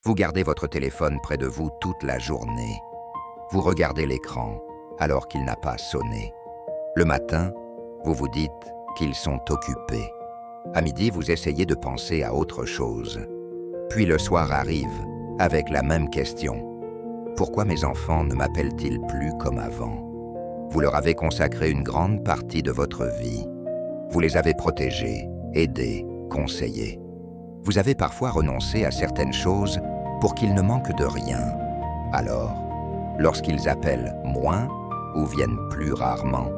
Vous gardez votre téléphone près de vous toute la journée. Vous regardez l'écran alors qu'il n'a pas sonné. Le matin, vous vous dites qu'ils sont occupés. À midi, vous essayez de penser à autre chose. Puis le soir arrive avec la même question. Pourquoi mes enfants ne m'appellent-ils plus comme avant? Vous leur avez consacré une grande partie de votre vie. Vous les avez protégés, aidés, conseillés. Vous avez parfois renoncé à certaines choses pour qu'ils ne manquent de rien. Alors, lorsqu'ils appellent moins ou viennent plus rarement,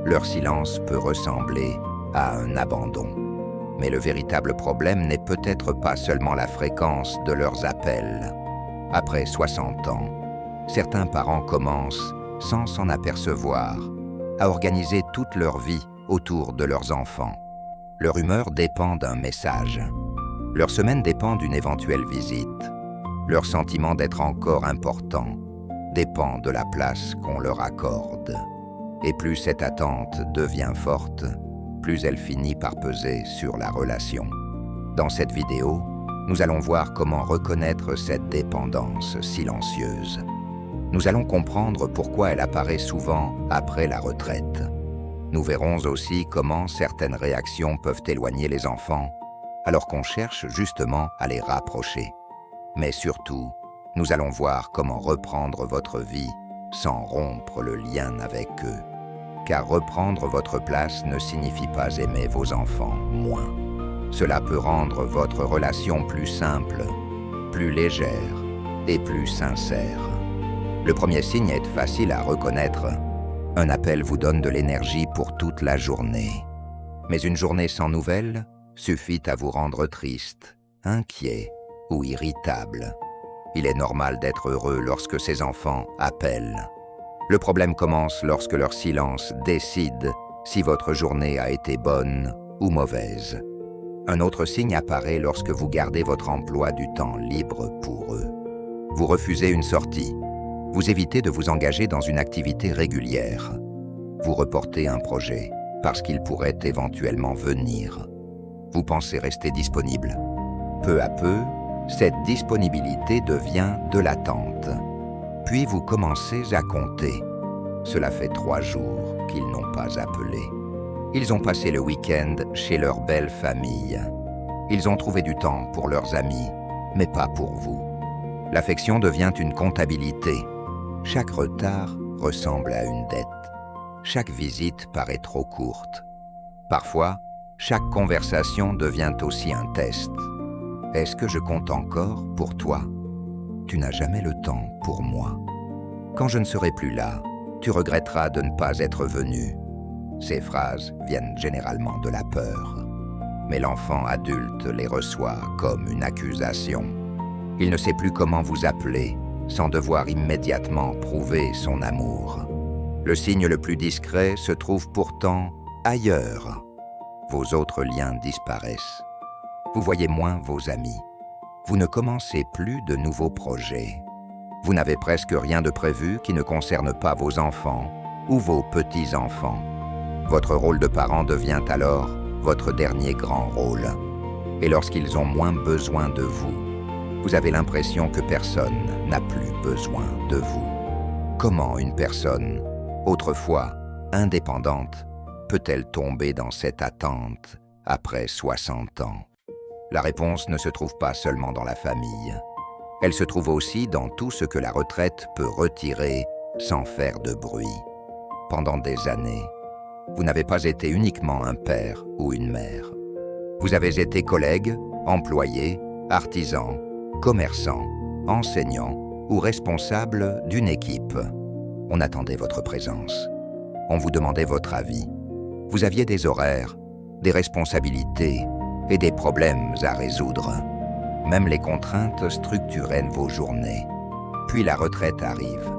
leur silence peut ressembler à un abandon. Mais le véritable problème n'est peut-être pas seulement la fréquence de leurs appels. Après 60 ans, certains parents commencent, sans s'en apercevoir, à organiser toute leur vie autour de leurs enfants. Leur humeur dépend d'un message. Leur semaine dépend d'une éventuelle visite. Leur sentiment d'être encore important dépend de la place qu'on leur accorde. Et plus cette attente devient forte, plus elle finit par peser sur la relation. Dans cette vidéo, nous allons voir comment reconnaître cette dépendance silencieuse. Nous allons comprendre pourquoi elle apparaît souvent après la retraite. Nous verrons aussi comment certaines réactions peuvent éloigner les enfants, alors qu'on cherche justement à les rapprocher. Mais surtout, nous allons voir comment reprendre votre vie sans rompre le lien avec eux. Car reprendre votre place ne signifie pas aimer vos enfants moins. Cela peut rendre votre relation plus simple, plus légère et plus sincère. Le premier signe est facile à reconnaître. Un appel vous donne de l'énergie pour toute la journée. Mais une journée sans nouvelles suffit à vous rendre triste, inquiet ou irritable. Il est normal d'être heureux lorsque ses enfants appellent. Le problème commence lorsque leur silence décide si votre journée a été bonne ou mauvaise. Un autre signe apparaît lorsque vous gardez votre emploi du temps libre pour eux. Vous refusez une sortie. Vous évitez de vous engager dans une activité régulière. Vous reportez un projet parce qu'il pourrait éventuellement venir. Vous pensez rester disponible. Peu à peu, cette disponibilité devient de l'attente. Puis vous commencez à compter. Cela fait 3 jours qu'ils n'ont pas appelé. Ils ont passé le week-end chez leur belle famille. Ils ont trouvé du temps pour leurs amis, mais pas pour vous. L'affection devient une comptabilité. Chaque retard ressemble à une dette. Chaque visite paraît trop courte. Parfois, chaque conversation devient aussi un test. Est-ce que je compte encore pour toi? Tu n'as jamais le temps pour moi. Quand je ne serai plus là, tu regretteras de ne pas être venu. Ces phrases viennent généralement de la peur. Mais l'enfant adulte les reçoit comme une accusation. Il ne sait plus comment vous appeler sans devoir immédiatement prouver son amour. Le signe le plus discret se trouve pourtant ailleurs. Vos autres liens disparaissent. Vous voyez moins vos amis. Vous ne commencez plus de nouveaux projets. Vous n'avez presque rien de prévu qui ne concerne pas vos enfants ou vos petits-enfants. Votre rôle de parent devient alors votre dernier grand rôle. Et lorsqu'ils ont moins besoin de vous, vous avez l'impression que personne n'a plus besoin de vous. Comment une personne, autrefois indépendante, peut-elle tomber dans cette attente après 60 ans? La réponse ne se trouve pas seulement dans la famille. Elle se trouve aussi dans tout ce que la retraite peut retirer sans faire de bruit. Pendant des années, vous n'avez pas été uniquement un père ou une mère. Vous avez été collègue, employé, artisan, commerçant, enseignant ou responsable d'une équipe. On attendait votre présence. On vous demandait votre avis. Vous aviez des horaires, des responsabilités et des problèmes à résoudre. Même les contraintes structuraient vos journées. Puis la retraite arrive.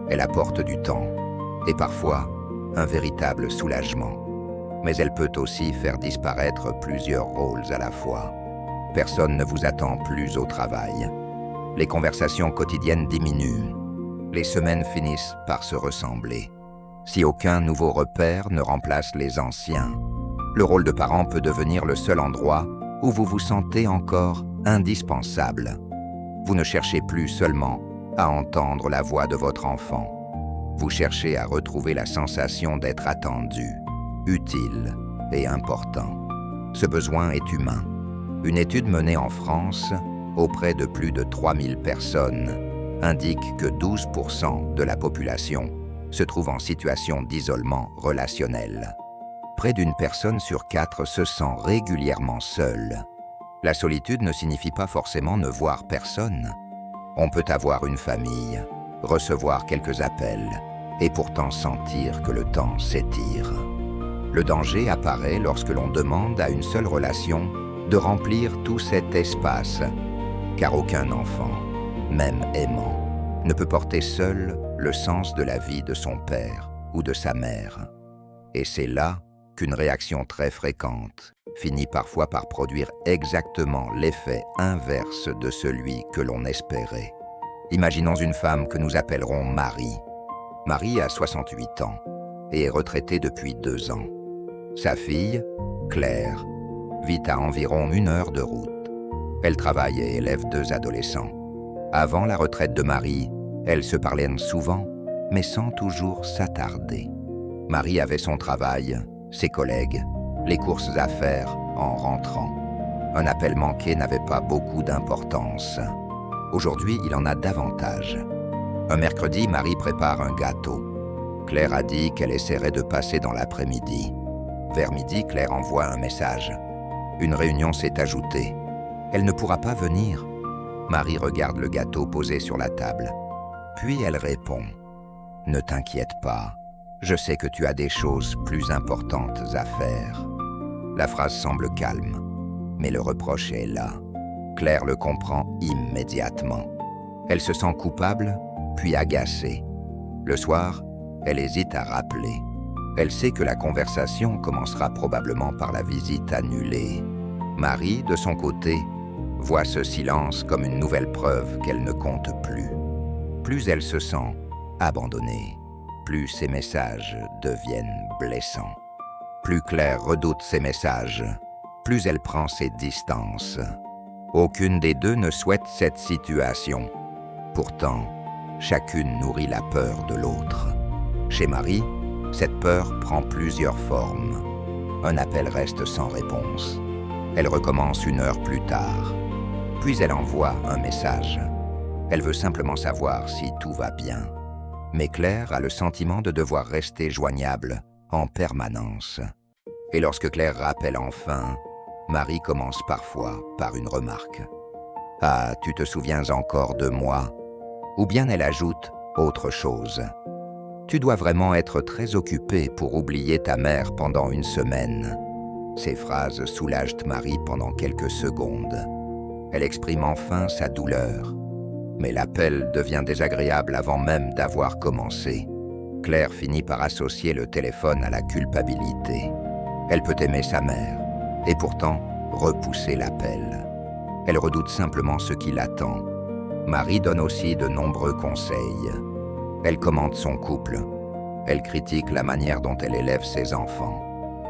Elle apporte du temps et parfois un véritable soulagement. Mais elle peut aussi faire disparaître plusieurs rôles à la fois. Personne ne vous attend plus au travail. Les conversations quotidiennes diminuent. Les semaines finissent par se ressembler. Si aucun nouveau repère ne remplace les anciens, le rôle de parent peut devenir le seul endroit où vous vous sentez encore indispensable. Vous ne cherchez plus seulement à entendre la voix de votre enfant. Vous cherchez à retrouver la sensation d'être attendu, utile et important. Ce besoin est humain. Une étude menée en France auprès de plus de 3000 personnes indique que 12% de la population se trouve en situation d'isolement relationnel. Près d'une personne sur 4 se sent régulièrement seule. La solitude ne signifie pas forcément ne voir personne. On peut avoir une famille, recevoir quelques appels, et pourtant sentir que le temps s'étire. Le danger apparaît lorsque l'on demande à une seule relation de remplir tout cet espace, car aucun enfant, même aimant, ne peut porter seul le sens de la vie de son père ou de sa mère. Et c'est là qu'une réaction très fréquente finit parfois par produire exactement l'effet inverse de celui que l'on espérait. Imaginons une femme que nous appellerons Marie. Marie a 68 ans et est retraitée depuis 2 ans. Sa fille, Claire, vit à environ 1 heure de route. Elle travaille et élève 2 adolescents. Avant la retraite de Marie, elles se parlaient souvent, mais sans toujours s'attarder. Marie avait son travail, ses collègues, les courses à faire en rentrant. Un appel manqué n'avait pas beaucoup d'importance. Aujourd'hui, il en a davantage. Un mercredi, Marie prépare un gâteau. Claire a dit qu'elle essaierait de passer dans l'après-midi. Vers midi, Claire envoie un message. Une réunion s'est ajoutée. Elle ne pourra pas venir. Marie regarde le gâteau posé sur la table. Puis elle répond. Ne t'inquiète pas. Je sais que tu as des choses plus importantes à faire. La phrase semble calme, mais le reproche est là. Claire le comprend immédiatement. Elle se sent coupable, puis agacée. Le soir, elle hésite à rappeler. Elle sait que la conversation commencera probablement par la visite annulée. Marie, de son côté, voit ce silence comme une nouvelle preuve qu'elle ne compte plus. Plus elle se sent abandonnée, plus ses messages deviennent blessants. Plus Claire redoute ses messages, plus elle prend ses distances. Aucune des deux ne souhaite cette situation. Pourtant, chacune nourrit la peur de l'autre. Chez Marie, cette peur prend plusieurs formes. Un appel reste sans réponse. Elle recommence 1 heure plus tard. Puis elle envoie un message. Elle veut simplement savoir si tout va bien. Mais Claire a le sentiment de devoir rester joignable en permanence. Et lorsque Claire rappelle enfin, Marie commence parfois par une remarque. « Ah, tu te souviens encore de moi ?» Ou bien elle ajoute autre chose. « Tu dois vraiment être très occupée pour oublier ta mère pendant 1 semaine. » Ces phrases soulagent Marie pendant quelques secondes. Elle exprime enfin sa douleur. Mais l'appel devient désagréable avant même d'avoir commencé. Claire finit par associer le téléphone à la culpabilité. Elle peut aimer sa mère, et pourtant repousser l'appel. Elle redoute simplement ce qui l'attend. Marie donne aussi de nombreux conseils. Elle commente son couple. Elle critique la manière dont elle élève ses enfants.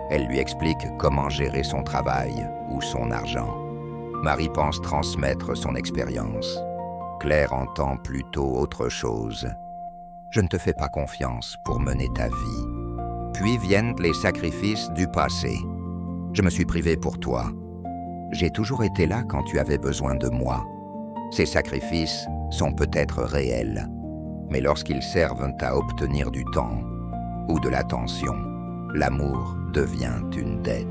Elle lui explique comment gérer son travail ou son argent. Marie pense transmettre son expérience. Claire entend plutôt autre chose. Je ne te fais pas confiance pour mener ta vie. Puis viennent les sacrifices du passé. Je me suis privée pour toi. J'ai toujours été là quand tu avais besoin de moi. Ces sacrifices sont peut-être réels, mais lorsqu'ils servent à obtenir du temps ou de l'attention, l'amour devient une dette.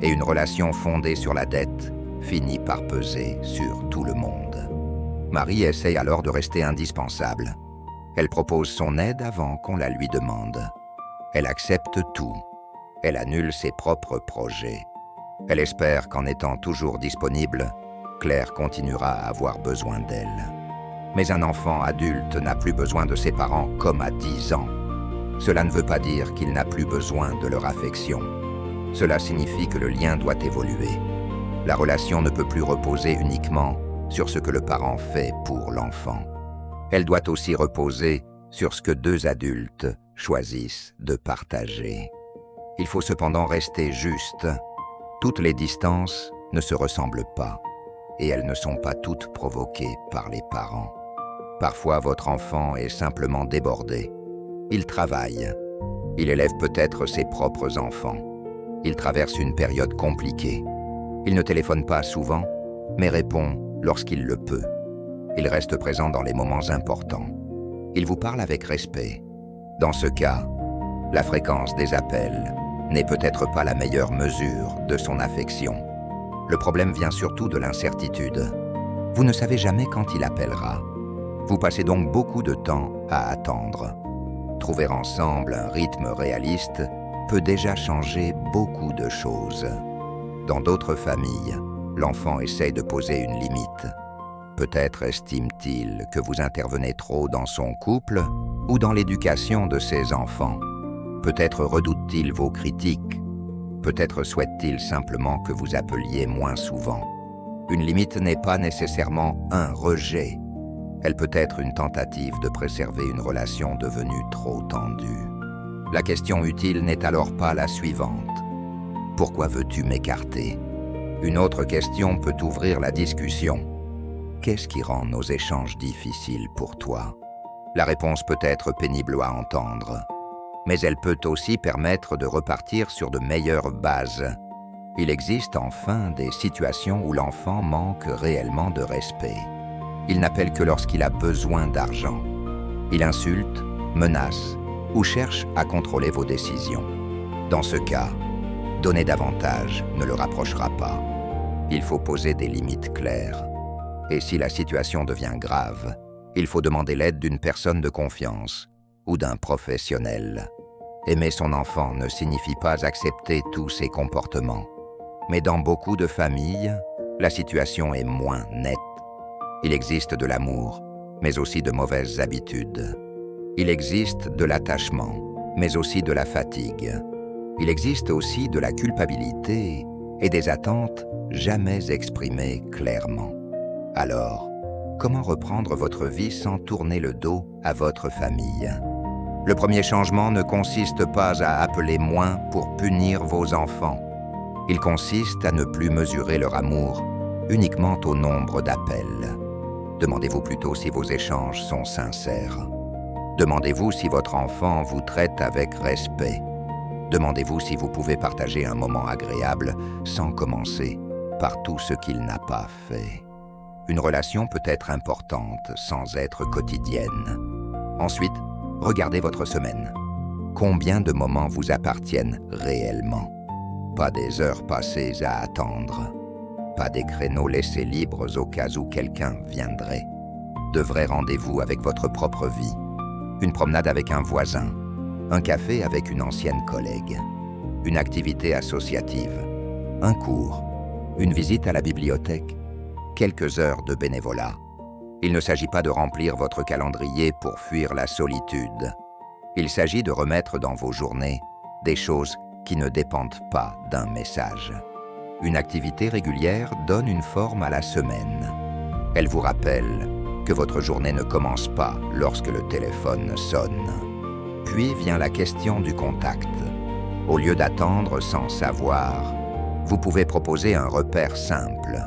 Et une relation fondée sur la dette finit par peser sur tout le monde. Marie essaye alors de rester indispensable. Elle propose son aide avant qu'on la lui demande. Elle accepte tout. Elle annule ses propres projets. Elle espère qu'en étant toujours disponible, Claire continuera à avoir besoin d'elle. Mais un enfant adulte n'a plus besoin de ses parents comme à 10 ans. Cela ne veut pas dire qu'il n'a plus besoin de leur affection. Cela signifie que le lien doit évoluer. La relation ne peut plus reposer uniquement sur ce que le parent fait pour l'enfant. Elle doit aussi reposer sur ce que 2 adultes choisissent de partager. Il faut cependant rester juste. Toutes les distances ne se ressemblent pas. et elles ne sont pas toutes provoquées par les parents. Parfois, votre enfant est simplement débordé. Il travaille. Il élève peut-être ses propres enfants. Il traverse une période compliquée. Il ne téléphone pas souvent, mais répond lorsqu'il le peut. Il reste présent dans les moments importants. Il vous parle avec respect. Dans ce cas, la fréquence des appels n'est peut-être pas la meilleure mesure de son affection. Le problème vient surtout de l'incertitude. Vous ne savez jamais quand il appellera. Vous passez donc beaucoup de temps à attendre. Trouver ensemble un rythme réaliste peut déjà changer beaucoup de choses. Dans d'autres familles, l'enfant essaye de poser une limite. Peut-être estime-t-il que vous intervenez trop dans son couple ou dans l'éducation de ses enfants. Peut-être redoute-t-il vos critiques. Peut-être souhaite-t-il simplement que vous appeliez moins souvent. Une limite n'est pas nécessairement un rejet. Elle peut être une tentative de préserver une relation devenue trop tendue. La question utile n'est alors pas la suivante. Pourquoi veux-tu m'écarter? Une autre question peut ouvrir la discussion. Qu'est-ce qui rend nos échanges difficiles pour toi? La réponse peut être pénible à entendre, mais elle peut aussi permettre de repartir sur de meilleures bases. Il existe enfin des situations où l'enfant manque réellement de respect. Il n'appelle que lorsqu'il a besoin d'argent. Il insulte, menace ou cherche à contrôler vos décisions. Dans ce cas, donner davantage ne le rapprochera pas. Il faut poser des limites claires. Et si la situation devient grave, il faut demander l'aide d'une personne de confiance ou d'un professionnel. Aimer son enfant ne signifie pas accepter tous ses comportements. Mais dans beaucoup de familles, la situation est moins nette. Il existe de l'amour, mais aussi de mauvaises habitudes. Il existe de l'attachement, mais aussi de la fatigue. Il existe aussi de la culpabilité et des attentes jamais exprimées clairement. Alors, comment reprendre votre vie sans tourner le dos à votre famille? Le premier changement ne consiste pas à appeler moins pour punir vos enfants. Il consiste à ne plus mesurer leur amour uniquement au nombre d'appels. Demandez-vous plutôt si vos échanges sont sincères. Demandez-vous si votre enfant vous traite avec respect. Demandez-vous si vous pouvez partager un moment agréable sans commencer par tout ce qu'il n'a pas fait. Une relation peut être importante sans être quotidienne. Ensuite, regardez votre semaine. Combien de moments vous appartiennent réellement? Pas des heures passées à attendre. Pas des créneaux laissés libres au cas où quelqu'un viendrait. De vrais rendez-vous avec votre propre vie. Une promenade avec un voisin. Un café avec une ancienne collègue. Une activité associative. Un cours. Une visite à la bibliothèque. Quelques heures de bénévolat. Il ne s'agit pas de remplir votre calendrier pour fuir la solitude. Il s'agit de remettre dans vos journées des choses qui ne dépendent pas d'un message. Une activité régulière donne une forme à la semaine. Elle vous rappelle que votre journée ne commence pas lorsque le téléphone sonne. Puis vient la question du contact. Au lieu d'attendre sans savoir, vous pouvez proposer un repère simple.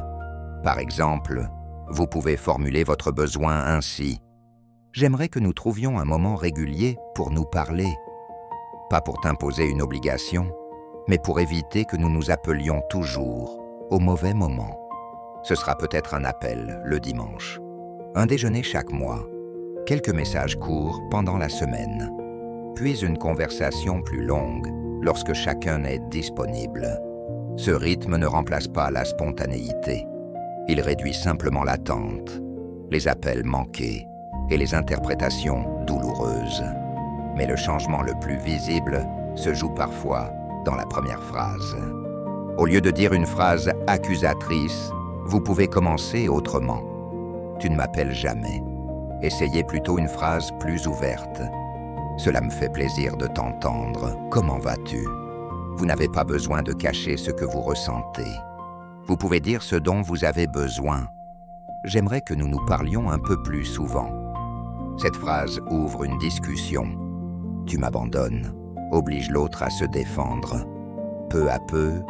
Par exemple, vous pouvez formuler votre besoin ainsi. J'aimerais que nous trouvions un moment régulier pour nous parler. Pas pour t'imposer une obligation, mais pour éviter que nous nous appelions toujours au mauvais moment. Ce sera peut-être un appel le dimanche, un déjeuner chaque mois, quelques messages courts pendant la semaine, puis une conversation plus longue lorsque chacun est disponible. Ce rythme ne remplace pas la spontanéité. Il réduit simplement l'attente, les appels manqués et les interprétations douloureuses. Mais le changement le plus visible se joue parfois dans la première phrase. Au lieu de dire une phrase accusatrice, vous pouvez commencer autrement. Tu ne m'appelles jamais. Essayez plutôt une phrase plus ouverte. Cela me fait plaisir de t'entendre. Comment vas-tu? Vous n'avez pas besoin de cacher ce que vous ressentez. Vous pouvez dire ce dont vous avez besoin. J'aimerais que nous nous parlions un peu plus souvent. Cette phrase ouvre une discussion. Tu m'abandonnes, oblige l'autre à se défendre. Peu à peu,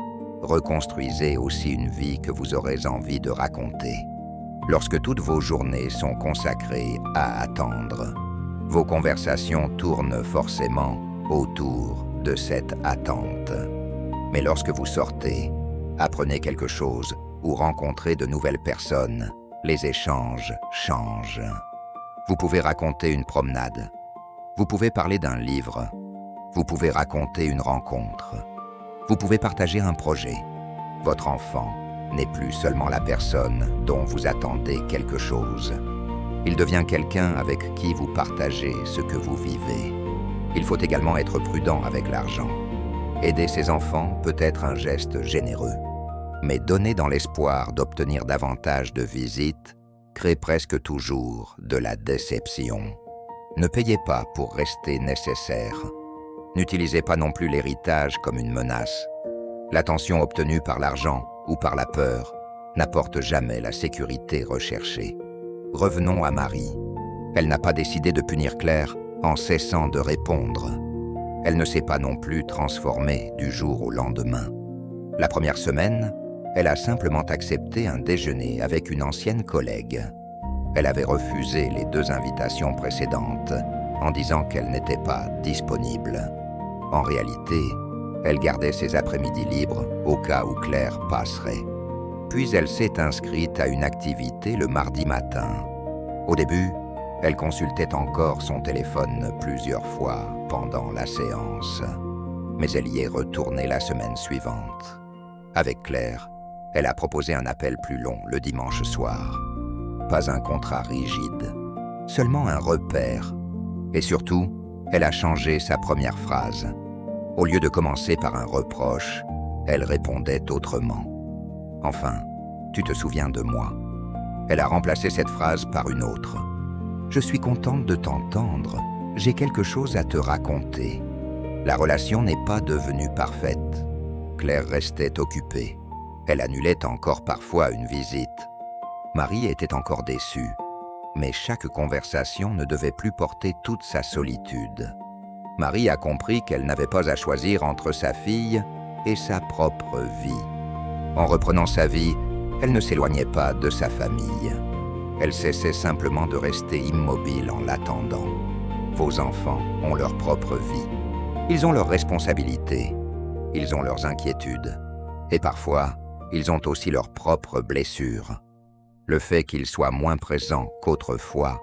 reconstruisez aussi une vie que vous aurez envie de raconter. Lorsque toutes vos journées sont consacrées à attendre, vos conversations tournent forcément autour de cette attente. Mais lorsque vous sortez, apprenez quelque chose ou rencontrez de nouvelles personnes, les échanges changent. Vous pouvez raconter une promenade. Vous pouvez parler d'un livre. Vous pouvez raconter une rencontre. Vous pouvez partager un projet. Votre enfant n'est plus seulement la personne dont vous attendez quelque chose. Il devient quelqu'un avec qui vous partagez ce que vous vivez. Il faut également être prudent avec l'argent. Aider ses enfants peut être un geste généreux, mais donner dans l'espoir d'obtenir davantage de visites crée presque toujours de la déception. Ne payez pas pour rester nécessaire. N'utilisez pas non plus l'héritage comme une menace. L'attention obtenue par l'argent ou par la peur n'apporte jamais la sécurité recherchée. Revenons à Marie. Elle n'a pas décidé de punir Claire en cessant de répondre. Elle ne s'est pas non plus transformée du jour au lendemain. La première semaine, elle a simplement accepté un déjeuner avec une ancienne collègue. Elle avait refusé les 2 invitations précédentes en disant qu'elle n'était pas disponible. En réalité, elle gardait ses après-midi libres au cas où Claire passerait. Puis elle s'est inscrite à une activité le mardi matin. Au début, elle consultait encore son téléphone plusieurs fois pendant la séance. Mais elle y est retournée la semaine suivante. Avec Claire, elle a proposé un appel plus long le dimanche soir. Pas un contrat rigide, seulement un repère. Et surtout, elle a changé sa première phrase. Au lieu de commencer par un reproche, elle répondait autrement. « Enfin, tu te souviens de moi ?» Elle a remplacé cette phrase par une autre. « Je suis contente de t'entendre, j'ai quelque chose à te raconter. » La relation n'est pas devenue parfaite. Claire restait occupée. Elle annulait encore parfois une visite. Marie était encore déçue. Mais chaque conversation ne devait plus porter toute sa solitude. Marie a compris qu'elle n'avait pas à choisir entre sa fille et sa propre vie. En reprenant sa vie, elle ne s'éloignait pas de sa famille. Elle cessait simplement de rester immobile en l'attendant. Vos enfants ont leur propre vie. Ils ont leurs responsabilités. Ils ont leurs inquiétudes. Et parfois, ils ont aussi leurs propres blessures. Le fait qu'ils soient moins présents qu'autrefois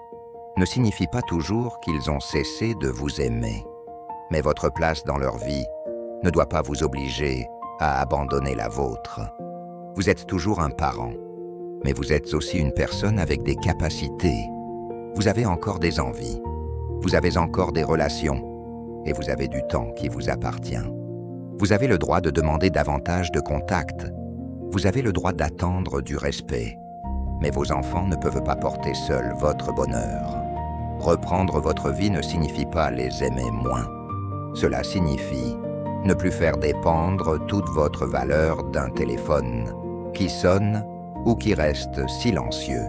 ne signifie pas toujours qu'ils ont cessé de vous aimer. Mais votre place dans leur vie ne doit pas vous obliger à abandonner la vôtre. Vous êtes toujours un parent, mais vous êtes aussi une personne avec des capacités. Vous avez encore des envies, vous avez encore des relations, et vous avez du temps qui vous appartient. Vous avez le droit de demander davantage de contact. Vous avez le droit d'attendre du respect. Mais vos enfants ne peuvent pas porter seuls votre bonheur. Reprendre votre vie ne signifie pas les aimer moins. Cela signifie ne plus faire dépendre toute votre valeur d'un téléphone qui sonne ou qui reste silencieux.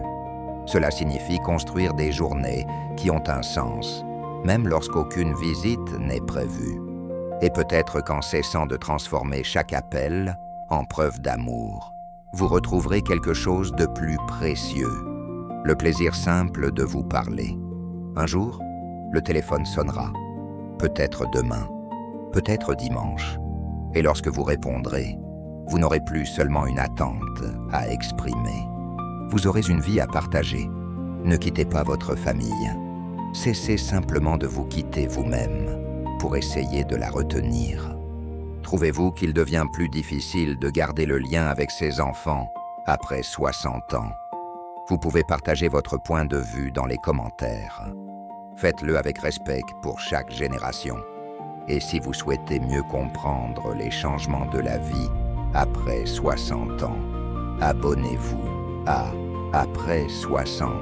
Cela signifie construire des journées qui ont un sens, même lorsqu'aucune visite n'est prévue. Et peut-être qu'en cessant de transformer chaque appel en preuve d'amour, vous retrouverez quelque chose de plus précieux, le plaisir simple de vous parler. Un jour, le téléphone sonnera, peut-être demain, peut-être dimanche, et lorsque vous répondrez, vous n'aurez plus seulement une attente à exprimer. Vous aurez une vie à partager. Ne quittez pas votre famille. Cessez simplement de vous quitter vous-même pour essayer de la retenir. Trouvez-vous qu'il devient plus difficile de garder le lien avec ses enfants après 60 ans? Vous pouvez partager votre point de vue dans les commentaires. Faites-le avec respect pour chaque génération. Et si vous souhaitez mieux comprendre les changements de la vie après 60 ans, abonnez-vous à Après 60.